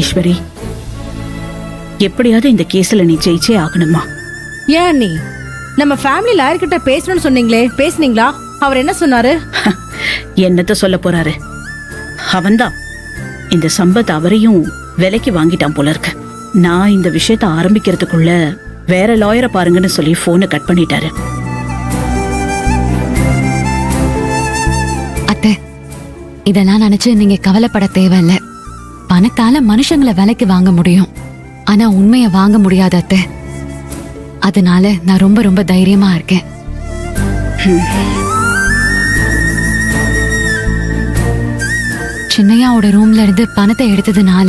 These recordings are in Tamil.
ஈஸ்வரி, எப்படியாவது இந்த கேஸ்ல நீ ஜெயிச்சே ஆகணுமா? ஏன் நீ நம்ம ஃபேமிலி லாயர் கிட்ட பேசணும்னு சொன்னீங்களே, பேசுனீங்களா? அவர் என்ன சொன்னாரு? என்னத்த சொல்ல போறாரு? அவன்தான் இந்த சம்பத் அவரையும் விலைக்கு வாங்கிட்டான் போல இருக்கு. நான் இந்த விஷயத்த ஆரம்பிக்கிறதுக்குள்ள வேற லாயரை பாருங்கன்னு சொல்லி போனை கட் பண்ணிட்டாரு. அத்தை, இதெல்லாம் நினைச்சு நீங்க கவலைப்பட தேவையில்ல. பணத்தால மனுஷங்களை விலைக்கு வாங்க முடியும், ஆனா உண்மைய வாங்க முடியாது அத்தை. அதனால நான் ரொம்ப ரொம்ப தைரியமா இருக்கேன். சின்னையாவோட ரூம்ல இருந்து பணத்தை எடுத்ததுனால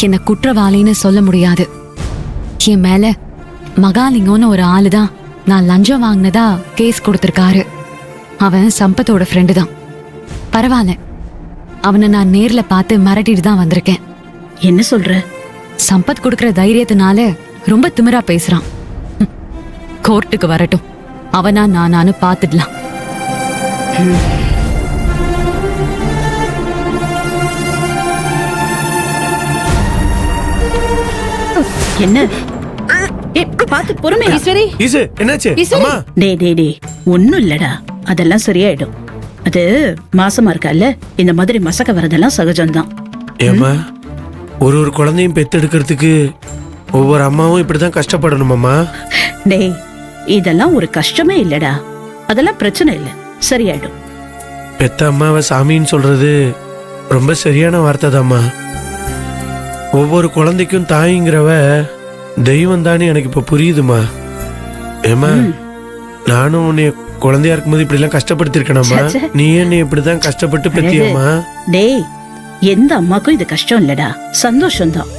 என்ன குற்றவாளின்னு சொல்ல முடியாது. என் மேல மகாலிங்கம்னு ஒரு ஆளுதான் நான் லஞ்சம் வாங்கினதா கேஸ் கொடுத்திருக்காரு. அவன் சம்பத்தோட ஃப்ரெண்டு தான். பரவாயில்ல, அவனை நான் நேர்ல பார்த்து மிரட்டிட்டு தான் வந்திருக்கேன். என்ன சொல்ற? சம்பத் கொடுக்கற தைரியத்தினால ரொம்ப திமிரா பேசுறான். கோர்ட்டுக்கு வரட்டும், அவனா நானு பாத்துடலாம். என்ன? பாத்து பொறுமை. ஈஸ்வரி, என்னாச்சு? டே ஒன்னும் இல்லடா, அதெல்லாம் சரியாயிடும். அது மாசமா இருக்கல்ல, இந்த மாதிரி மசக்க வரதெல்லாம் சகஜம்தான். ஏமா, ஒரு குழந்தையும் பெத்தெடுக்கிறதுக்கு ஒவ்வொரு அம்மாவும் இப்படிதான் கஷ்டப்படணுமாமா? டேய், இதெல்லாம் ஒரு கஷ்டமே இல்லடா, அதெல்லாம் பிரச்சனை இல்ல, சரியாயிடும். பெத்த அம்மாவை சாமின்னு சொல்றது ரொம்ப சரியான வார்த்தை தாம்மா. ஒவ்வொரு குழந்தைக்கும் தாய்ங்கிறவ தெய்வம் தானே எனக்கு இப்ப புரியுதுமா. ஏமா, நானும் உன்னை குழந்தையா இருக்கும்போது இப்படி எல்லாம் கஷ்டப்படுத்திருக்கேனாமா? நீ என்ன இப்படிதான் கஷ்டப்பட்டு பெத்தியம்மா? டேய், எந்த அம்மாக்கும் இது கஷ்டம் இல்லடா, சந்தோஷம்தான்.